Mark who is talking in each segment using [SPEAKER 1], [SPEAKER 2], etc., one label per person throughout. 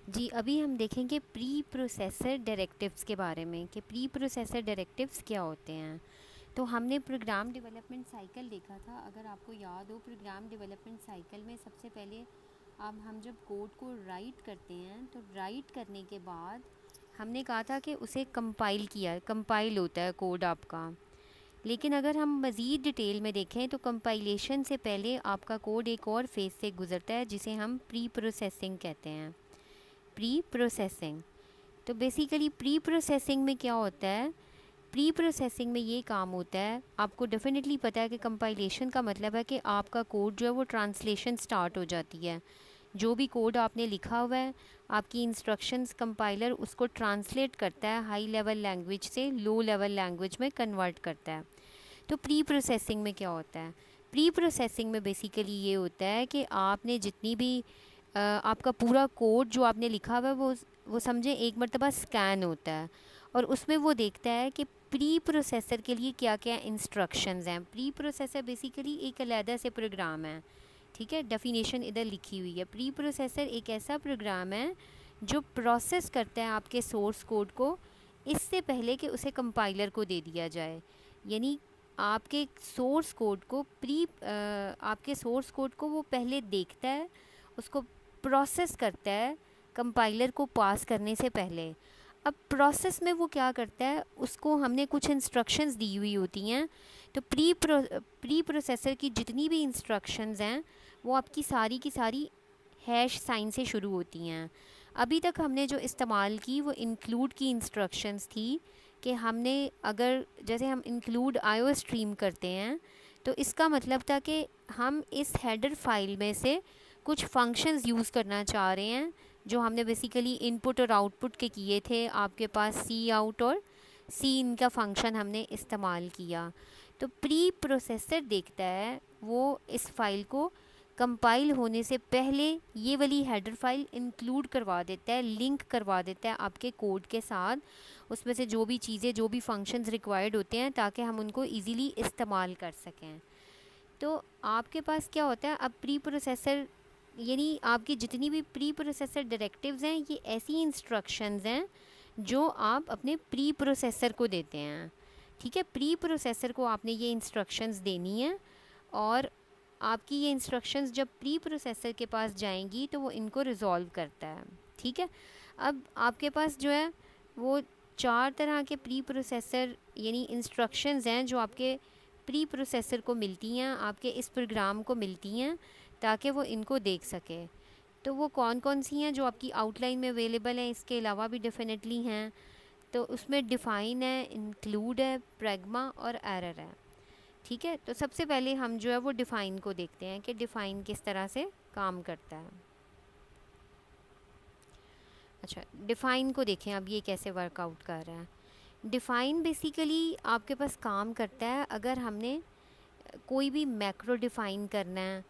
[SPEAKER 1] जी, अभी हम देखेंगे प्री प्रोसेसर डायरेक्टिव्स के बारे में कि प्री प्रोसेसर डायरेक्टिव्स क्या होते हैं। तो हमने प्रोग्राम डेवलपमेंट साइकिल देखा था। अगर आपको याद हो, प्रोग्राम डेवलपमेंट साइकिल में सबसे पहले अब हम जब कोड को राइट करते हैं तो राइट करने के बाद हमने कहा था कि उसे कंपाइल होता है कोड आपका। लेकिन अगर हम मज़ीद डिटेल में देखें तो कंपाइलेशन से पहले आपका कोड एक और फेज़ से गुज़रता है जिसे हम प्री प्रोसेसिंग कहते हैं। प्री प्रोसेसिंग, तो बेसिकली प्री प्रोसेसिंग में क्या होता है? प्री प्रोसेसिंग में ये काम होता है, आपको डेफिनेटली पता है कि कंपाइलेशन का मतलब है कि आपका कोड जो है वो ट्रांसलेशन स्टार्ट हो जाती है। जो भी कोड आपने लिखा हुआ है, आपकी इंस्ट्रक्शंस कंपाइलर उसको ट्रांसलेट करता है, हाई लेवल लैंग्वेज से लो लेवल लैंग्वेज में कन्वर्ट करता है। तो प्री प्रोसेसिंग में क्या होता है? प्री प्रोसेसिंग में बेसिकली ये होता है कि आपने जितनी भी आपका पूरा कोड जो आपने लिखा हुआ है वो समझे एक मरतबा स्कैन होता है और उसमें वो देखता है कि प्री प्रोसेसर के लिए क्या क्या इंस्ट्रक्शंस हैं। प्री प्रोसेसर बेसिकली एक अलहदा से प्रोग्राम है, ठीक है। डेफिनेशन इधर लिखी हुई है। प्री प्रोसेसर एक ऐसा प्रोग्राम है जो प्रोसेस करता है आपके सोर्स कोड को इससे पहले कि उसे कंपाइलर को दे दिया जाए। यानी आपके सोर्स कोड को आपके सोर्स कोड को वो पहले देखता है, उसको प्रोसेस करता है कंपाइलर को पास करने से पहले। अब प्रोसेस में वो क्या करता है, उसको हमने कुछ इंस्ट्रक्शंस दी हुई होती हैं। तो प्री प्रोसेसर की जितनी भी इंस्ट्रक्शंस हैं वो आपकी सारी की सारी हैश साइन से शुरू होती हैं। अभी तक हमने जो इस्तेमाल की वो इंक्लूड की इंस्ट्रक्शंस थी कि हमने अगर जैसे हम इंक्लूड आईओ स्ट्रीम करते हैं तो इसका मतलब था कि हम इस हेडर फाइल में से कुछ फंक्शंस यूज़ करना चाह रहे हैं जो हमने बेसिकली इनपुट और आउटपुट के किए थे। आपके पास सी आउट और सी इन का फंक्शन हमने इस्तेमाल किया। तो प्री प्रोसेसर देखता है, वो इस फाइल को कंपाइल होने से पहले ये वाली हेडर फाइल इंक्लूड करवा देता है, लिंक करवा देता है आपके कोड के साथ, उसमें से जो भी चीज़ें जो भी फंक्शंस रिक्वायर्ड होते हैं ताकि हम उनको इजीली इस्तेमाल कर सकें। तो आपके पास क्या होता है, अब प्री प्रोसेसर यानी आपकी जितनी भी प्री प्रोसेसर डायरेक्टिव्स हैं ये ऐसी इंस्ट्रक्शंस हैं जो आप अपने प्री प्रोसेसर को देते हैं, ठीक है। प्री प्रोसेसर को आपने ये इंस्ट्रक्शंस देनी है और आपकी ये इंस्ट्रक्शंस जब प्री प्रोसेसर के पास जाएंगी तो वो इनको रिजॉल्व करता है, ठीक है। अब आपके पास जो है वो चार तरह के प्री प्रोसेसर यानी इंस्ट्रक्शंस हैं जो आपके प्री प्रोसेसर को मिलती हैं, आपके इस प्रोग्राम को मिलती हैं ताकि वो इनको देख सके। तो वो कौन कौन सी हैं जो आपकी आउटलाइन में अवेलेबल हैं, इसके अलावा भी डेफिनेटली हैं। तो उसमें डिफ़ाइन है, इंक्लूड है, प्रैग्मा और एरर है, ठीक है। तो सबसे पहले हम जो है वो डिफ़ाइन को देखते हैं कि डिफ़ाइन किस तरह से काम करता है। अच्छा, डिफ़ाइन को देखें अब ये कैसे वर्कआउट कर रहा है। डिफ़ाइन बेसिकली आपके पास काम करता है अगर हमने कोई भी मैक्रो डिफ़ाइन करना है।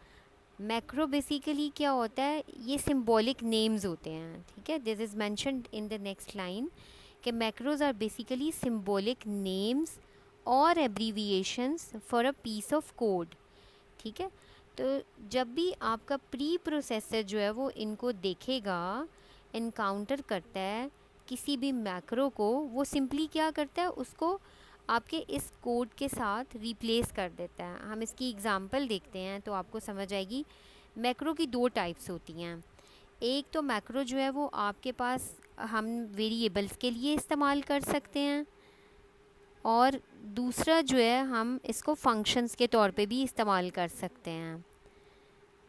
[SPEAKER 1] मैक्रो बेसिकली क्या होता है, ये सिंबॉलिक नेम्स होते हैं, ठीक है। This is mentioned in the next line कि macros are basically symbolic names और abbreviations for a piece of code, ठीक है। तो जब भी आपका प्री प्रोसेसर जो है वो इनको देखेगा, इनकाउंटर करता है किसी भी मैक्रो को, वो सिंपली क्या करता है, उसको आपके इस कोड के साथ रिप्लेस कर देता है। हम इसकी एग्जांपल देखते हैं तो आपको समझ आएगी। मैक्रो की दो टाइप्स होती हैं। एक तो मैक्रो जो है वो आपके पास हम वेरिएबल्स के लिए इस्तेमाल कर सकते हैं और दूसरा जो है हम इसको फंक्शंस के तौर पे भी इस्तेमाल कर सकते हैं,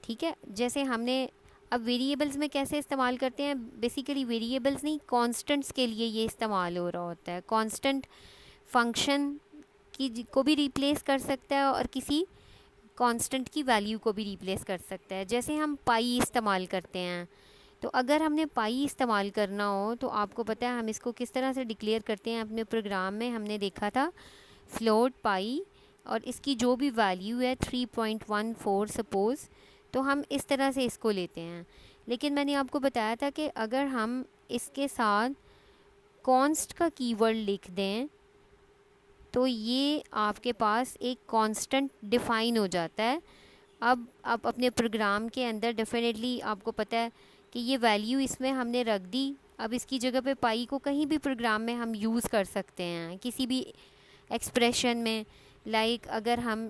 [SPEAKER 1] ठीक है। जैसे हमने अब वेरिएबल्स में कैसे इस्तेमाल करते हैं, बेसिकली वेरिएबल्स नहीं, कांस्टेंट्स के लिए ये इस्तेमाल हो रहा होता है। कांस्टेंट फंक्शन की को भी रिप्लेस कर सकता है और किसी कांस्टेंट की वैल्यू को भी रिप्लेस कर सकता है। जैसे हम पाई इस्तेमाल करते हैं, तो अगर हमने पाई इस्तेमाल करना हो तो आपको पता है हम इसको किस तरह से डिक्लेयर करते हैं। अपने प्रोग्राम में हमने देखा था फ्लोट पाई, और इसकी जो भी वैल्यू है 3.14 सपोज़, तो हम इस तरह से इसको लेते हैं। लेकिन मैंने आपको बताया था कि अगर हम इसके साथ कॉन्स्ट का कीवर्ड लिख दें तो ये आपके पास एक कांस्टेंट डिफ़ाइन हो जाता है। अब आप अपने प्रोग्राम के अंदर डेफिनेटली आपको पता है कि ये वैल्यू इसमें हमने रख दी। अब इसकी जगह पे पाई को कहीं भी प्रोग्राम में हम यूज़ कर सकते हैं, किसी भी एक्सप्रेशन में। लाइक अगर हम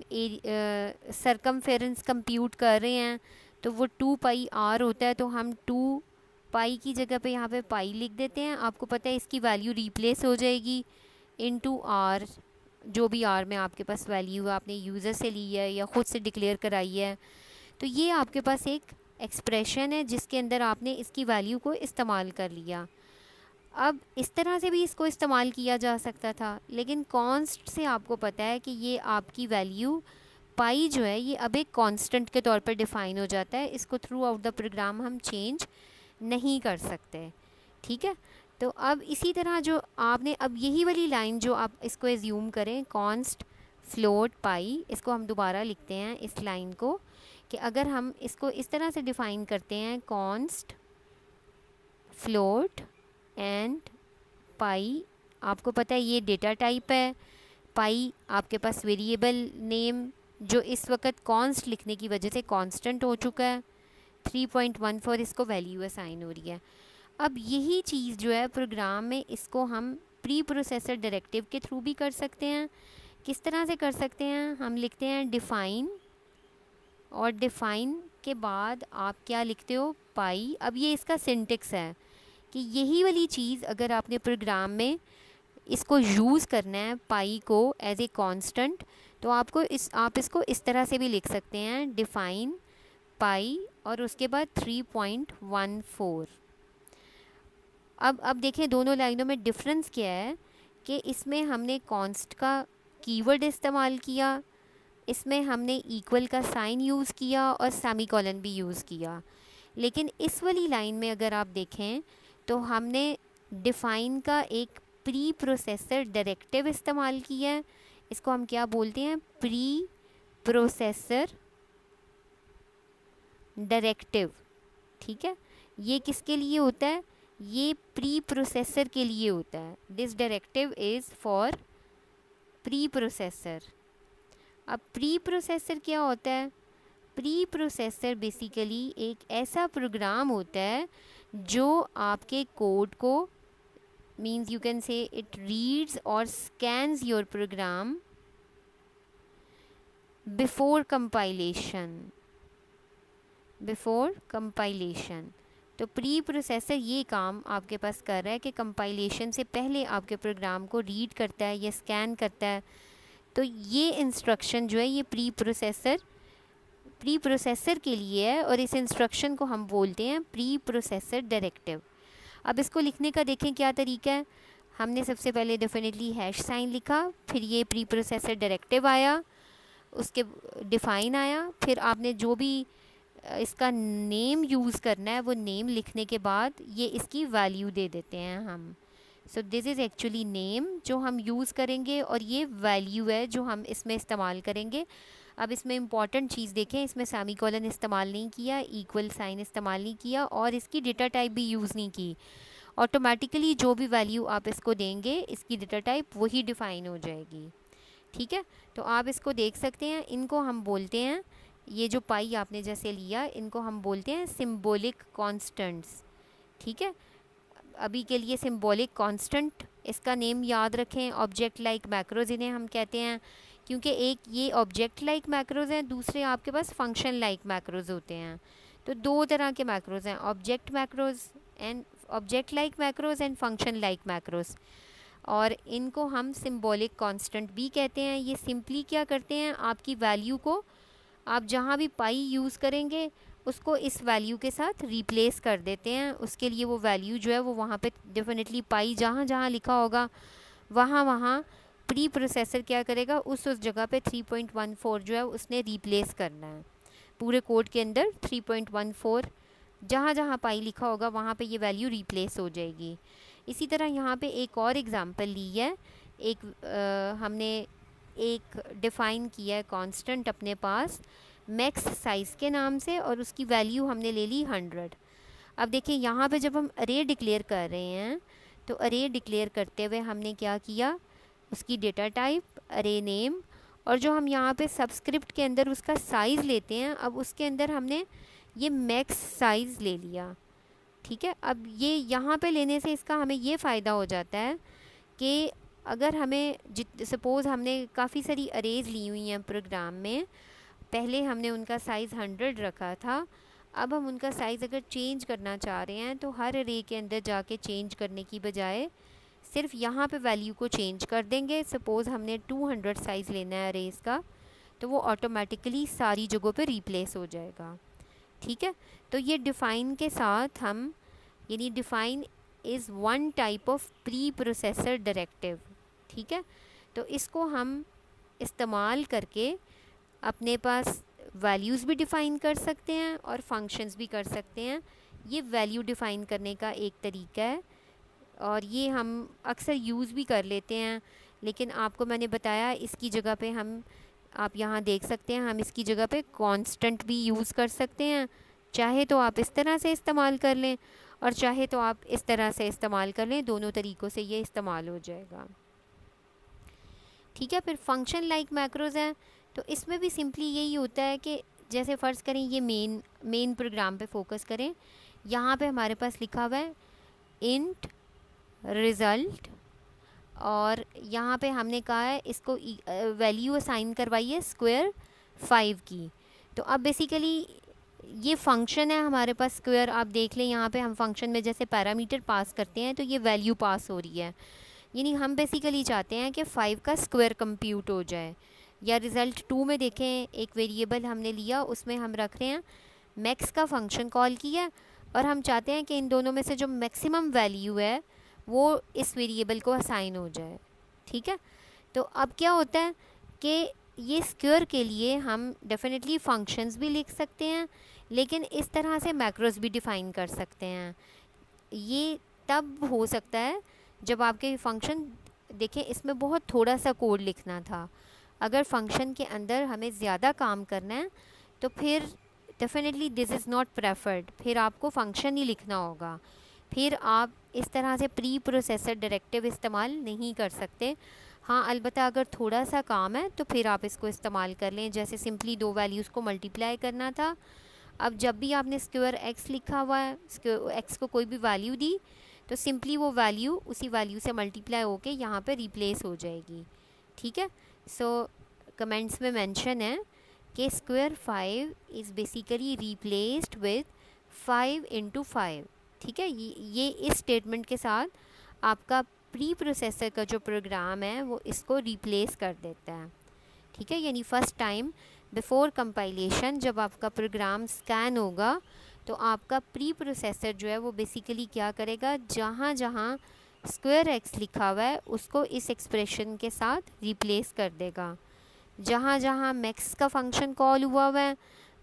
[SPEAKER 1] सरकमफेरेंस कंप्यूट कर रहे हैं तो वो 2πr होता है, तो हम 2π की जगह पे यहाँ पे पाई लिख देते हैं। आपको पता है इसकी वैल्यू रिप्लेस हो जाएगी इनटू r, जो भी r में आपके पास वैल्यू आपने यूज़र से ली है या ख़ुद से डिक्लेयर कराई है। तो ये आपके पास एक एक्सप्रेशन है जिसके अंदर आपने इसकी वैल्यू को इस्तेमाल कर लिया। अब इस तरह से भी इसको इस्तेमाल किया जा सकता था, लेकिन कॉन्स्ट से आपको पता है कि ये आपकी वैल्यू पाई जो है ये अब एक कांस्टेंट के तौर पर डिफ़ाइन हो जाता है। इसको थ्रू आउट द प्रोग्राम हम चेंज नहीं कर सकते, ठीक है। तो अब इसी तरह जो आपने अब यही वाली लाइन जो आप इसको एज्यूम करें, कॉन्स्ट फ्लोट पाई, इसको हम दोबारा लिखते हैं इस लाइन को, कि अगर हम इसको इस तरह से डिफ़ाइन करते हैं, कॉन्स्ट फ्लोट एंड पाई, आपको पता है ये डेटा टाइप है। पाई आपके पास वेरिएबल नेम जो इस वक्त कॉन्स्ट लिखने की वजह से कांस्टेंट हो चुका है, 3.14 इसको वैल्यू असाइन हो रही है। अब यही चीज़ जो है प्रोग्राम में, इसको हम प्री प्रोसेसर डायरेक्टिव के थ्रू भी कर सकते हैं। किस तरह से कर सकते हैं, हम लिखते हैं डिफ़ाइन, और डिफ़ाइन के बाद आप क्या लिखते हो, पाई। अब ये इसका सिंटेक्स है कि यही वाली चीज़ अगर आपने प्रोग्राम में इसको यूज़ करना है पाई को एज ए कांस्टेंट, तो आप इसको इस तरह से भी लिख सकते हैं, डिफ़ाइन पाई और उसके बाद 3.14। अब देखें दोनों लाइनों में डिफरेंस क्या है कि इसमें हमने कॉन्स्ट का कीवर्ड इस्तेमाल किया, इसमें हमने इक्वल का साइन यूज़ किया और सेमीकोलन भी यूज़ किया। लेकिन इस वाली लाइन में अगर आप देखें तो हमने डिफ़ाइन का एक प्री प्रोसेसर डायरेक्टिव इस्तेमाल किया है। इसको हम क्या बोलते हैं, प्री प्रोसेसर डायरेक्टिव, ठीक है। ये किसके लिए होता है, ये प्री प्रोसेसर के लिए होता है। This directive is for pre processor. अब प्री प्रोसेसर क्या होता है, प्री प्रोसेसर बेसिकली एक ऐसा प्रोग्राम होता है जो आपके कोड को, means you can say it reads और scans your program before compilation. तो प्री प्रोसेसर ये काम आपके पास कर रहा है कि कंपाइलेशन से पहले आपके प्रोग्राम को रीड करता है या स्कैन करता है। तो ये इंस्ट्रक्शन जो है ये प्री प्रोसेसर के लिए है, और इस इंस्ट्रक्शन को हम बोलते हैं प्री प्रोसेसर डायरेक्टिव। अब इसको लिखने का देखें क्या तरीका है। हमने सबसे पहले डेफिनेटली हैश साइन लिखा, फिर ये प्री प्रोसेसर डायरेक्टिव आया, उसके डिफ़ाइन आया, फिर आपने जो भी इसका नेम यूज़ करना है वो नेम लिखने के बाद ये इसकी वैल्यू दे देते हैं हम। So this is actually name जो हम यूज़ करेंगे, और ये वैल्यू है जो हम इसमें इस्तेमाल करेंगे। अब इसमें इम्पॉर्टेंट चीज़ देखें, इसमें सेमीकोलन इस्तेमाल नहीं किया, इक्वल साइन इस्तेमाल नहीं किया, और इसकी डेटा टाइप भी यूज़ नहीं की। ऑटोमेटिकली जो भी वैल्यू आप इसको देंगे इसकी डेटा टाइप वही डिफ़ाइन हो जाएगी, ठीक है। तो आप इसको देख सकते हैं, इनको हम बोलते हैं, ये जो पाई आपने जैसे लिया इनको हम बोलते हैं सिंबॉलिक कांस्टेंट्स, ठीक है। अभी के लिए सिंबॉलिक कांस्टेंट इसका नेम याद रखें। ऑब्जेक्ट लाइक मैक्रोज इन्हें हम कहते हैं, क्योंकि एक ये ऑब्जेक्ट लाइक मैक्रोज हैं, दूसरे आपके पास फंक्शन लाइक मैक्रोज होते हैं। तो दो तरह के मैक्रोज हैं, object like macros and function like macros, और इनको हम सिंबॉलिक कांस्टेंट भी कहते हैं। ये सिंपली क्या करते हैं, आपकी वैल्यू को आप जहाँ भी पाई यूज़ करेंगे उसको इस वैल्यू के साथ रिप्लेस कर देते हैं। उसके लिए वो वैल्यू जो है वो वहाँ पे डेफिनेटली पाई जहाँ जहाँ लिखा होगा वहाँ प्री प्रोसेसर क्या करेगा, उस जगह पे 3.14 जो है उसने रिप्लेस करना है। पूरे कोड के अंदर 3.14 जहाँ जहाँ पाई लिखा होगा वहाँ पे ये वैल्यू रिप्लेस हो जाएगी। इसी तरह यहाँ पे एक और एग्ज़ाम्पल ली है, हमने एक डिफ़ाइन किया है कांस्टेंट अपने पास मैक्स साइज़ के नाम से, और उसकी वैल्यू हमने ले ली 100। अब देखिए यहाँ पे जब हम अरे डिक्लेयर कर रहे हैं तो अरे डिक्लेयर करते हुए हमने क्या किया, उसकी डेटा टाइप अरे नेम, और जो हम यहाँ पे सबस्क्रिप्ट के अंदर उसका साइज़ लेते हैं, अब उसके अंदर हमने ये मैक्स साइज़ ले लिया। ठीक है। अब ये यहाँ पे लेने से इसका हमें ये फ़ायदा हो जाता है कि अगर हमें सपोज़ हमने काफ़ी सारी अरेज ली हुई हैं प्रोग्राम में, पहले हमने उनका साइज़ 100 रखा था, अब हम उनका साइज़ अगर चेंज करना चाह रहे हैं तो हर अरे के अंदर जाके चेंज करने की बजाय सिर्फ यहाँ पे वैल्यू को चेंज कर देंगे। सपोज़ हमने 200 साइज़ लेना है अरेज का, तो वो ऑटोमेटिकली सारी जगहों पे रिप्लेस हो जाएगा। ठीक है। तो ये डिफ़ाइन के साथ हम, यानी define is one type of pre processor directive. ठीक है। तो इसको हम इस्तेमाल करके अपने पास वैल्यूज़ भी डिफ़ाइन कर सकते हैं और फंक्शंस भी कर सकते हैं। ये वैल्यू डिफ़ाइन करने का एक तरीका है और ये हम अक्सर यूज़ भी कर लेते हैं, लेकिन आपको मैंने बताया इसकी जगह पे हम, आप यहाँ देख सकते हैं, हम इसकी जगह पे कांस्टेंट भी यूज़ कर सकते हैं। चाहे तो आप इस तरह से इस्तेमाल कर लें और चाहे तो आप इस तरह से इस्तेमाल कर लें, दोनों तरीक़ों से ये इस्तेमाल हो जाएगा। ठीक है। फिर फंक्शन लाइक मैक्रोज़ है, तो इसमें भी सिंपली यही होता है कि जैसे फ़र्ज़ करें ये मेन प्रोग्राम पे फोकस करें, यहाँ पे हमारे पास लिखा हुआ है इंट रिज़ल्ट और यहाँ पे हमने कहा है इसको वैल्यू असाइन करवाई है स्क्वायर 5 की। तो अब बेसिकली ये फंक्शन है हमारे पास स्क्वायर, आप देख लें यहाँ पे हम फंक्शन में जैसे पैरामीटर पास करते हैं तो ये वैल्यू पास हो रही है, यानी हम बेसिकली चाहते हैं कि 5 का स्क्वायर कंप्यूट हो जाए। या रिज़ल्ट 2 में देखें, एक वेरिएबल हमने लिया, उसमें हम रख रहे हैं मैक्स का फंक्शन कॉल किया और हम चाहते हैं कि इन दोनों में से जो मैक्सिमम वैल्यू है वो इस वेरिएबल को असाइन हो जाए। ठीक है। तो अब क्या होता है कि ये स्क्वायर के लिए हम डेफिनेटली फंक्शंस भी लिख सकते हैं, लेकिन इस तरह से मैक्रोस भी डिफ़ाइन कर सकते हैं। ये तब हो सकता है जब आपके फंक्शन, देखें इसमें बहुत थोड़ा सा कोड लिखना था, अगर फंक्शन के अंदर हमें ज़्यादा काम करना है तो फिर definitely this is not preferred, फिर आपको फंक्शन ही लिखना होगा, फिर आप इस तरह से प्री प्रोसेसर डायरेक्टिव इस्तेमाल नहीं कर सकते। हाँ, अलबत्ता अगर थोड़ा सा काम है तो फिर आप इसको इस्तेमाल कर लें, जैसे सिंपली दो वैल्यूज़ को मल्टीप्लाई करना था। अब जब भी आपने स्क्वायर एक्स लिखा हुआ है, एक्स को कोई भी वैल्यू दी तो सिंपली वो वैल्यू उसी वैल्यू से मल्टीप्लाई होके यहाँ पे रिप्लेस हो जाएगी। ठीक है। सो कमेंट्स में मेंशन है कि square 5 is basically replaced with 5 into 5। ठीक है। ये इस स्टेटमेंट के साथ आपका प्री प्रोसेसर का जो प्रोग्राम है वो इसको रिप्लेस कर देता है। ठीक है। यानी फ़र्स्ट टाइम बिफ़ोर कंपाइलेशन जब आपका प्रोग्राम स्कैन होगा तो आपका प्री प्रोसेसर जो है वो बेसिकली क्या करेगा, जहाँ जहाँ स्क्वायर एक्स लिखा हुआ है उसको इस एक्सप्रेशन के साथ रिप्लेस कर देगा, जहाँ जहाँ मैक्स का फंक्शन कॉल हुआ है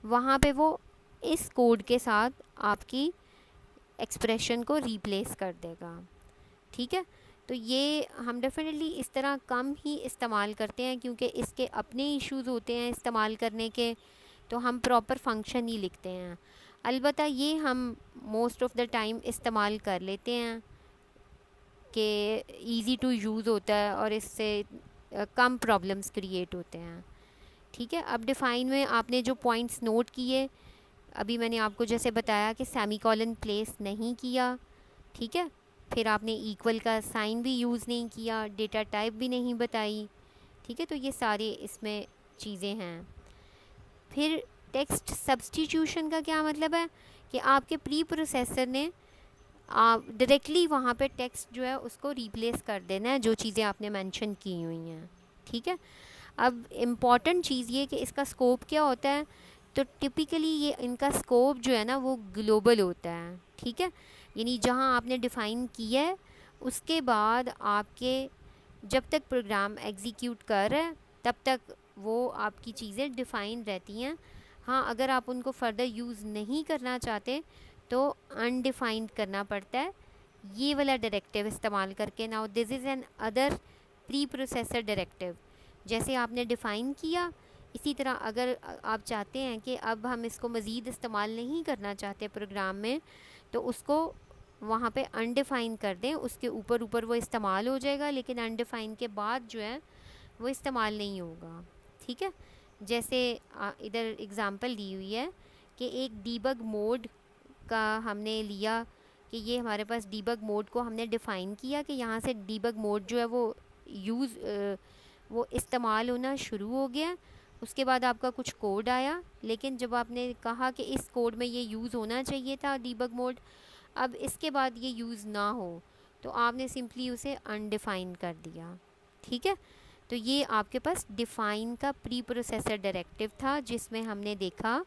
[SPEAKER 1] वहाँ पे वो इस कोड के साथ आपकी एक्सप्रेशन को रिप्लेस कर देगा। ठीक है। तो ये हम डेफिनेटली इस तरह कम ही इस्तेमाल करते हैं क्योंकि इसके अपने इश्यूज़ होते हैं इस्तेमाल करने के, तो हम प्रॉपर फंक्शन ही लिखते हैं। अलबत्ता ये हम मोस्ट ऑफ़ द टाइम इस्तेमाल कर लेते हैं कि इजी टू यूज़ होता है और इससे कम प्रॉब्लम्स क्रिएट होते हैं। ठीक है। अब डिफ़ाइन में आपने जो पॉइंट्स नोट किए, अभी मैंने आपको जैसे बताया कि सेमीकोलन प्लेस नहीं किया। ठीक है। फिर आपने इक्वल का साइन भी यूज़ नहीं किया, डेटा टाइप भी नहीं बताई। ठीक है। तो ये सारे इसमें चीज़ें हैं। फिर टेक्स्ट सब्स्टिट्यूशन का क्या मतलब है कि आपके प्री प्रोसेसर ने डायरेक्टली वहाँ पे टेक्स्ट जो है उसको रिप्लेस कर देना है जो चीज़ें आपने मेंशन की हुई हैं। ठीक है। अब इम्पॉर्टेंट चीज़ ये कि इसका स्कोप क्या होता है, तो टिपिकली ये इनका स्कोप जो है ना वो ग्लोबल होता है। ठीक है। यानी जहाँ आपने डिफ़ाइन किया है उसके बाद आपके जब तक प्रोग्राम एग्जीक्यूट कर रहा है तब तक वो आपकी चीज़ें डिफ़ाइन रहती हैं। हाँ, अगर आप उनको फर्दर यूज़ नहीं करना चाहते तो अनडिफाइंड करना पड़ता है ये वाला डायरेक्टिव इस्तेमाल करके। Now this is an other pre processor directive. जैसे आपने डिफ़ाइन किया, इसी तरह अगर आप चाहते हैं कि अब हम इसको मज़ीद इस्तेमाल नहीं करना चाहते प्रोग्राम में, तो उसको वहाँ पे अनडिफाइन कर दें, उसके ऊपर वो इस्तेमाल हो जाएगा, लेकिन अनडिफाइन के बाद जो है वो इस्तेमाल नहीं होगा। ठीक है। जैसे इधर एग्ज़ाम्पल दी हुई है कि एक डीबग मोड का हमने लिया कि ये हमारे पास डीबग मोड को हमने डिफ़ाइन किया कि यहाँ से डीबग मोड जो है वो इस्तेमाल होना शुरू हो गया। उसके बाद आपका कुछ कोड आया, लेकिन जब आपने कहा कि इस कोड में ये यूज़ होना चाहिए था डीबग मोड, अब इसके बाद ये यूज़ ना हो, तो आपने सिंपली उसे अनडिफ़ाइन कर दिया। ठीक है, तो ये आपके पास डिफ़ाइन का प्री प्रोसेसर डायरेक्टिव था, जिसमें हमने देखा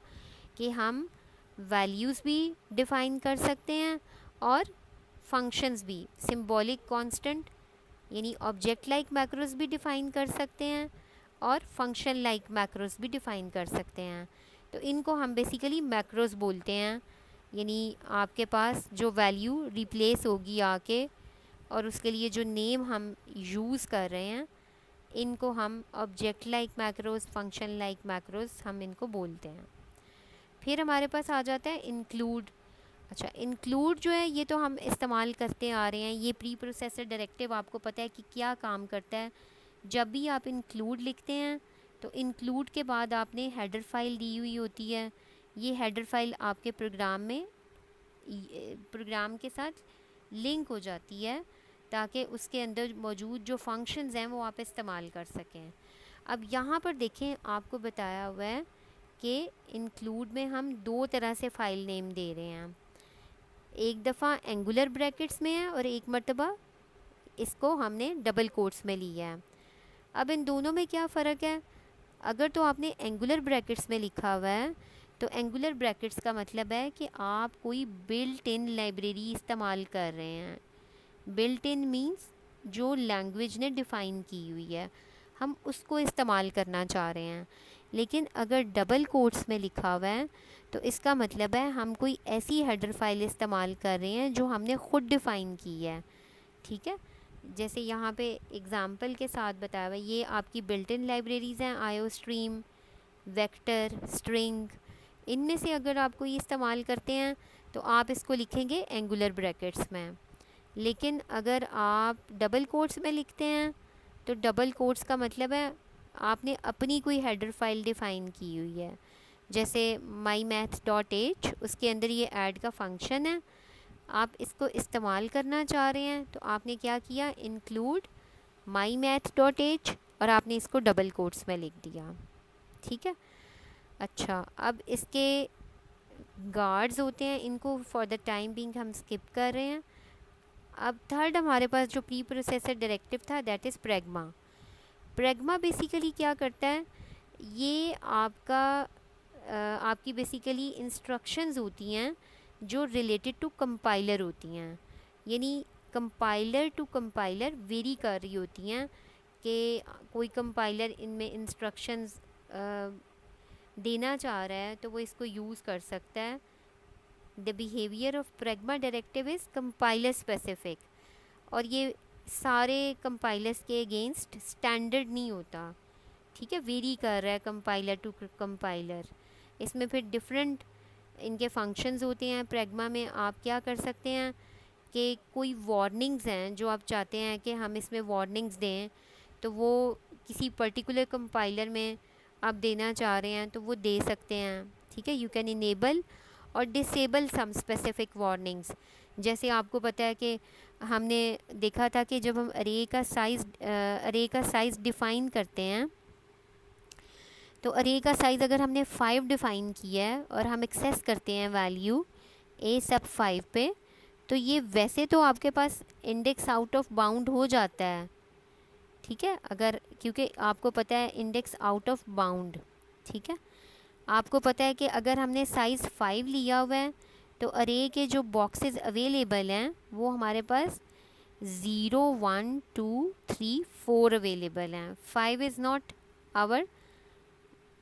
[SPEAKER 1] कि हम वैल्यूज़ भी डिफ़ाइन कर सकते हैं और फंक्शंस भी, सिंबॉलिक कांस्टेंट यानी ऑब्जेक्ट लाइक मैक्रोस भी डिफ़ाइन कर सकते हैं और फंक्शन लाइक मैक्रोस भी डिफ़ाइन कर सकते हैं। तो इनको हम बेसिकली मैक्रोस बोलते हैं, यानी आपके पास जो वैल्यू रिप्लेस होगी आके और उसके लिए जो नेम हम यूज़ कर रहे हैं, इनको हम object like macros, function like macros हम इनको बोलते हैं। फिर हमारे पास आ जाता है इंक्लूड। अच्छा, इंक्लूड जो है ये तो हम इस्तेमाल करते आ रहे हैं। ये प्री प्रोसेसर डायरेक्टिव आपको पता है कि क्या काम करता है। जब भी आप इंक्लूड लिखते हैं तो इंक्लूड के बाद आपने हेडर फाइल दी हुई होती है। ये हेडर फाइल आपके प्रोग्राम के साथ लिंक हो जाती है ताकि उसके अंदर मौजूद जो फंक्शंस हैं वो आप इस्तेमाल कर सकें। अब यहाँ पर देखें, आपको बताया हुआ है कि इंक्लूड में हम दो तरह से फ़ाइल नेम दे रहे हैं। एक दफ़ा एंगुलर ब्रैकेट्स में है और एक मर्तबा इसको हमने डबल कोट्स में लिया है। अब इन दोनों में क्या फ़र्क है? अगर तो आपने एंगुलर ब्रैकेट्स में लिखा हुआ है तो एंगुलर ब्रैकेट्स का मतलब है कि आप कोई बिल्ट इन लाइब्रेरी इस्तेमाल कर रहे हैं। बिल्ट इन मीन्स जो लैंग्वेज ने डिफ़ाइन की हुई है, हम उसको इस्तेमाल करना चाह रहे हैं। लेकिन अगर डबल कोट्स में लिखा हुआ है तो इसका मतलब है हम कोई ऐसी हेडर फाइल इस्तेमाल कर रहे हैं जो हमने ख़ुद डिफ़ाइन की है। ठीक है, जैसे यहाँ पे एग्ज़ाम्पल के साथ बताया हुआ है, ये आपकी बिल्ट इन लाइब्रेरीज़ हैं, आईओस्ट्रीम, वेक्टर, स्ट्रिंग। इनमें से अगर आप कोई इस्तेमाल करते हैं तो आप इसको लिखेंगे एंगुलर ब्रैकेट्स में। लेकिन अगर आप डबल कोट्स में लिखते हैं तो डबल कोट्स का मतलब है आपने अपनी कोई हेडर फाइल डिफ़ाइन की हुई है। जैसे mymath.h, उसके अंदर ये ऐड का फंक्शन है, आप इसको इस्तेमाल करना चाह रहे हैं तो आपने क्या किया, इंक्लूड mymath.h और आपने इसको डबल कोट्स में लिख दिया। ठीक है, अच्छा, अब इसके गार्ड्स होते हैं, इनको फॉर द टाइम बिंग हम स्किप कर रहे हैं। अब थर्ड हमारे पास जो प्री प्रोसेसर डायरेक्टिव था that is pragma. Pragma basically क्या करता है, ये आपकी बेसिकली इंस्ट्रक्शंस होती हैं जो रिलेटेड टू कंपाइलर होती हैं, यानी कंपाइलर टू कंपाइलर वेरी कर रही होती हैं कि कोई कंपाइलर इनमें इंस्ट्रक्शंस देना चाह रहा है तो वो इसको यूज़ कर सकता है। The behaviour of pragma directive is compiler specific, और ये सारे कंपाइलर्स के अगेंस्ट स्टैंडर्ड नहीं होता। ठीक है, वेरी कर रहा है कंपाइलर टू कंपाइलर। इसमें फिर डिफरेंट इनके फंक्शंस होते हैं। प्रैग्मा में आप क्या कर सकते हैं कि कोई वार्निंग्स हैं जो आप चाहते हैं कि हम इसमें वार्निंग्स दें, तो वो किसी पर्टिकुलर कंपाइलर में आप देना चाह रहे हैं तो वो दे सकते हैं। ठीक है, यू कैन इनेबल और डिसेबल सम स्पेसिफिक वार्निंग्स। जैसे आपको पता है कि हमने देखा था कि जब हम अरे का साइज़ डिफ़ाइन करते हैं तो अरे का साइज़ अगर हमने 5 डिफ़ाइन किया है और हम एक्सेस करते हैं वैल्यू a सब 5 पे, तो ये वैसे तो आपके पास इंडेक्स आउट ऑफ बाउंड हो जाता है। ठीक है, अगर क्योंकि आपको पता है इंडेक्स आउट ऑफ बाउंड। ठीक है, आपको पता है कि अगर हमने साइज़ 5 लिया हुआ है तो अरे के जो बॉक्सेस अवेलेबल हैं वो हमारे पास 0, 1, 2, 3, 4 अवेलेबल हैं। 5 is not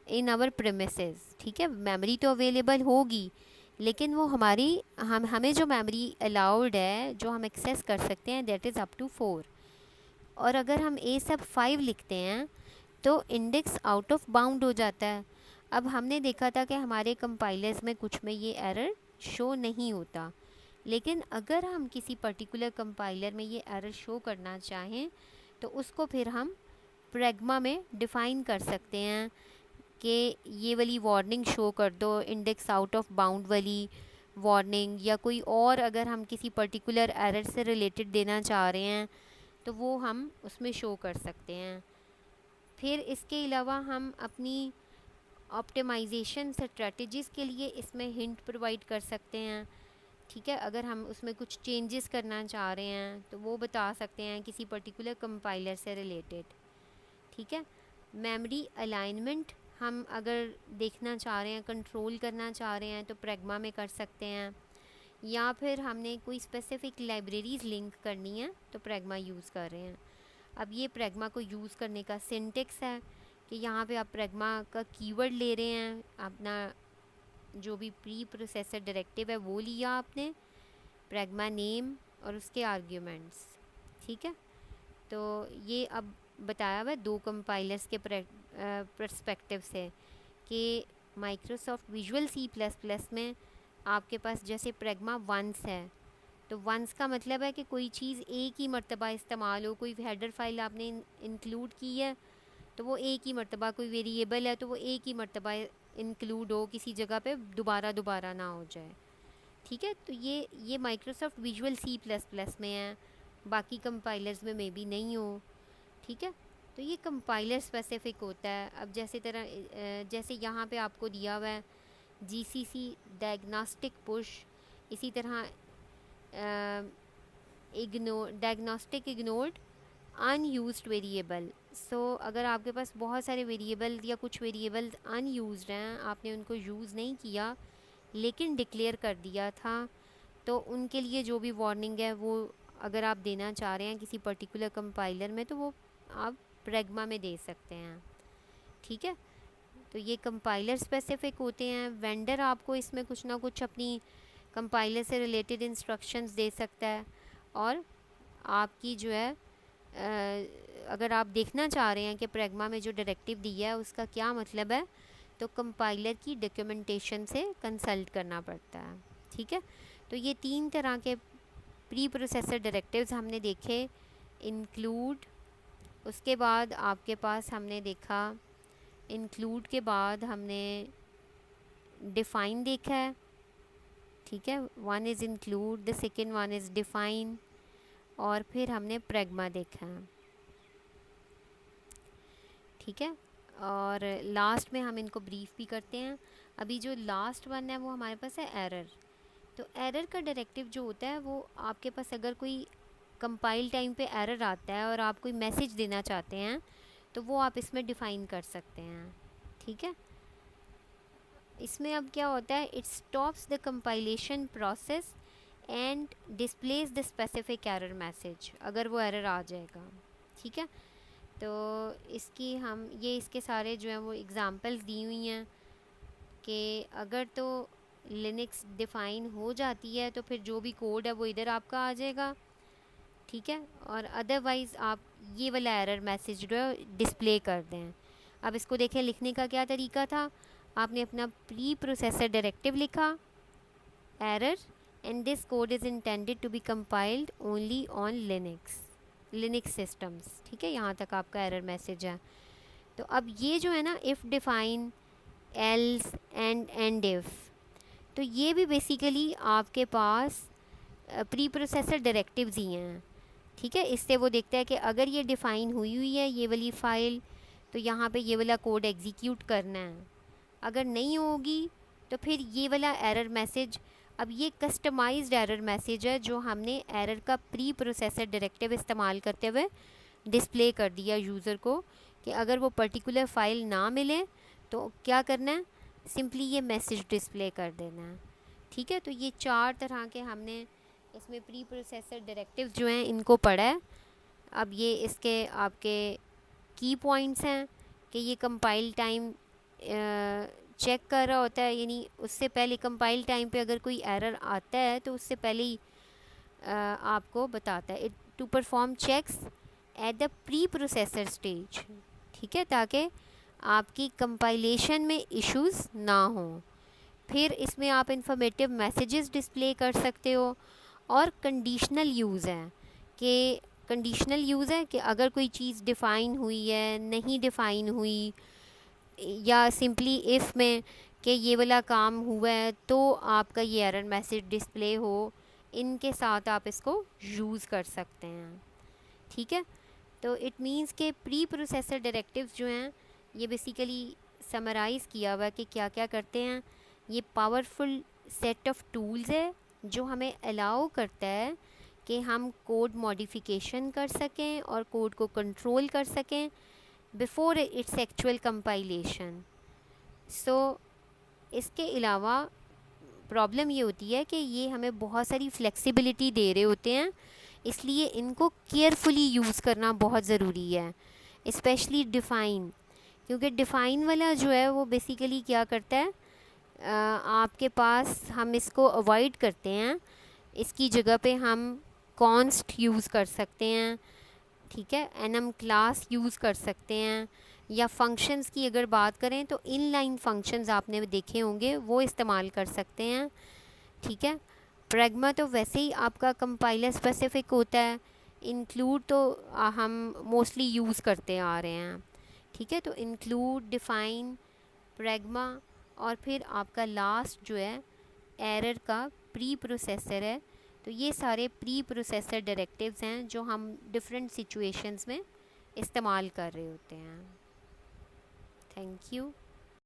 [SPEAKER 1] in our premises. ठीक है, मेमोरी तो अवेलेबल होगी लेकिन वो हमें जो मेमोरी अलाउड है, जो हम एक्सेस कर सकते हैं, दैट इज़ अप टू 4। और अगर हम a सब 5 लिखते हैं तो इंडेक्स आउट ऑफ बाउंड हो जाता है। अब हमने देखा था कि हमारे कंपाइलर्स में कुछ में ये एरर शो नहीं होता, लेकिन अगर हम किसी पर्टिकुलर कंपाइलर में ये एरर शो करना चाहें तो उसको फिर हम प्रैग्मा में डिफ़ाइन कर सकते हैं कि ये वाली वार्निंग शो कर दो, इंडेक्स आउट ऑफ बाउंड वाली, वार्निंग या कोई और अगर हम किसी पर्टिकुलर एरर से रिलेटेड देना चाह रहे हैं तो वो हम उसमें शो कर सकते हैं। फिर इसके अलावा हम अपनी ऑप्टिमाइजेशन स्ट्रेटजीज़ के लिए इसमें हिंट प्रोवाइड कर सकते हैं। ठीक है, अगर हम उसमें कुछ चेंजेस करना चाह रहे हैं तो वो बता सकते हैं किसी पर्टिकुलर कंपाइलर से रिलेटेड। ठीक है, मेमोरी अलाइनमेंट हम अगर देखना चाह रहे हैं, कंट्रोल करना चाह रहे हैं तो प्रैग्मा में कर सकते हैं, या फिर हमने कोई स्पेसिफिक लाइब्रेरीज़ लिंक करनी है तो प्रैग्मा यूज़ कर रहे हैं। अब ये प्रैग्मा को यूज़ करने का सिंटेक्स है कि यहाँ पे आप प्रैग्मा का कीवर्ड ले रहे हैं, अपना जो भी प्री प्रोसेसर डायरेक्टिव है वो लिया आपने, प्रैग्मा नेम और उसके आर्ग्यूमेंट्स। ठीक है, तो ये अब बताया हुआ है दो कंपाइलर्स के पर्सपेक्टिव से कि माइक्रोसॉफ्ट विजुअल C++ में आपके पास जैसे प्रैग्मा वंस है, तो वंस का मतलब है कि कोई चीज़ एक ही मर्तबा इस्तेमाल हो, कोई हेडर फाइल आपने इंक्लूड की है तो वो एक ही मर्तबा, कोई वेरिएबल है तो वो एक ही मर्तबा इंक्लूड हो, किसी जगह पे दोबारा ना हो जाए। ठीक है, तो ये माइक्रोसॉफ्ट विजुअल C++ में है, बाकी कंपाइलर्स में मे बी नहीं हो। ठीक है, तो ये कंपाइलर स्पेसिफिक होता है। अब जैसे यहाँ पे आपको दिया हुआ है GCC डायग्नोस्टिक पुश, इसी तरह डायग्नोस्टिक इग्नोर्ड अनयूज्ड वेरिएबल। सो अगर आपके पास बहुत सारे वेरिएबल या कुछ वेरिएबल अनयूज्ड हैं, आपने उनको यूज़ नहीं किया लेकिन डिक्लेयर कर दिया था, तो उनके लिए जो भी वार्निंग है वो अगर आप देना चाह रहे हैं किसी पर्टिकुलर कंपाइलर में तो वो आप प्रैग्मा में दे सकते हैं। ठीक है, तो ये कंपाइलर स्पेसिफिक होते हैं। वेंडर आपको इसमें कुछ ना कुछ अपनी कंपाइलर से रिलेटेड इंस्ट्रक्शंस दे सकता है, और आपकी जो है अगर आप देखना चाह रहे हैं कि प्रैग्मा में जो डायरेक्टिव दिया है उसका क्या मतलब है, तो कंपाइलर की डॉक्यूमेंटेशन से कंसल्ट करना पड़ता है। ठीक है, तो ये 3 तरह के प्री प्रोसेसर डायरेक्टिव्स हमने देखे। इंक्लूड, उसके बाद आपके पास हमने देखा, इंक्लूड के बाद हमने डिफ़ाइन देखा है। ठीक है, one is include, the second one is define, और फिर हमने प्रैग्मा देखा है। ठीक है, और लास्ट में हम इनको ब्रीफ भी करते हैं। अभी जो लास्ट वन है वो हमारे पास है एरर। तो एरर का डायरेक्टिव जो होता है वो आपके पास अगर कोई कंपाइल टाइम पे एरर आता है और आप कोई मैसेज देना चाहते हैं तो वो आप इसमें डिफ़ाइन कर सकते हैं। ठीक है, इसमें अब क्या होता है, it stops the compilation process and displace the specific error message, अगर वो एरर आ जाएगा। ठीक है, तो इसके सारे जो हैं वो एग्ज़ाम्पल्स दी हुई हैं कि अगर तो लिनक्स डिफ़ाइन हो जाती है तो फिर जो भी कोड है वो इधर आपका आ जाएगा। ठीक है, और अदरवाइज़ आप ये वाला एरर मैसेज जो है डिस्प्ले कर दें। अब इसको देखें, लिखने का क्या तरीका था, आपने अपना प्री प्रोसेसर डायरेक्टिव लिखा, error, and this code is intended to be compiled only on Linux systems. ठीक है, यहाँ तक आपका एरर मैसेज है। तो अब ये जो है ना, if define, else, and if, तो ये भी बेसिकली आपके पास प्री प्रोसेसर डायरेक्टिव्स ही हैं। ठीक है, इससे वो देखता है कि अगर ये डिफ़ाइन हुई है ये वाली फ़ाइल तो यहाँ पे ये वाला कोड एग्जीक्यूट करना है, अगर नहीं होगी तो फिर ये वाला एरर मैसेज। अब ये कस्टमाइज्ड एरर मैसेज है जो हमने एरर का प्री प्रोसेसर डायरेक्टिव इस्तेमाल करते हुए डिस्प्ले कर दिया यूज़र को कि अगर वो पर्टिकुलर फ़ाइल ना मिले तो क्या करना है, सिंपली ये मैसेज डिस्प्ले कर देना है। ठीक है, तो ये 4 तरह के हमने इसमें प्री प्रोसेसर डायरेक्टिव जो हैं इनको पढ़ा है। अब ये इसके आपके की पॉइंट्स हैं कि ये कंपाइल टाइम चेक कर रहा होता है, यानी उससे पहले कंपाइल टाइम पे अगर कोई एरर आता है तो उससे पहले ही आपको बताता है, it to perform checks at the preprocessor stage. ठीक है, ताकि आपकी कंपाइलेशन में इश्यूज़ ना हो। फिर इसमें आप इंफॉर्मेटिव मैसेजेस डिस्प्ले कर सकते हो, और कंडीशनल यूज़ है कि अगर कोई चीज़ डिफ़ाइन हुई है, नहीं डिफ़ाइन हुई, या सिंपली इफ़ में कि ये वाला काम हुआ है तो आपका ये एरर मैसेज डिस्प्ले हो, इनके साथ आप इसको यूज़ कर सकते हैं। ठीक है, तो इट मीन्स के प्री प्रोसेसर डायरेक्टिव्स जो हैं ये बेसिकली समराइज़ किया हुआ है कि क्या क्या करते हैं। ये पावरफुल सेट ऑफ टूल्स है जो हमें अलाउ करता है कि हम कोड मॉडिफिकेशन कर सकें और कोड को कंट्रोल कर सकें बिफोर इट्स एक्चुअल कंपाइलेशन। सो इसके अलावा प्रॉब्लम ये होती है कि ये हमें बहुत सारी फ्लेक्सिबिलिटी दे रहे होते हैं, इसलिए इनको केयरफुली यूज़ करना बहुत ज़रूरी है, स्पेशली डिफ़ाइन, क्योंकि डिफ़ाइन वाला जो है वो बेसिकली क्या करता है, आपके पास हम इसको अवॉइड करते हैं, इसकी जगह पे हम कॉन्स्ट यूज़ कर सकते हैं। ठीक है, एनम क्लास यूज़ कर सकते हैं, या फंक्शंस की अगर बात करें तो इनलाइन फंक्शंस आपने देखे होंगे वो इस्तेमाल कर सकते हैं। ठीक है, प्रैग्मा तो वैसे ही आपका कंपाइलर स्पेसिफिक होता है, इंक्लूड तो हम मोस्टली यूज़ करते आ रहे हैं। ठीक है, तो इंक्लूड, डिफ़ाइन, प्रैग्मा, और फिर आपका लास्ट जो है एरर का प्री प्रोसेसर है। तो ये सारे प्री प्रोसेसर डायरेक्टिव्स हैं जो हम डिफरेंट सिचुएशंस में इस्तेमाल कर रहे होते हैं। Thank you.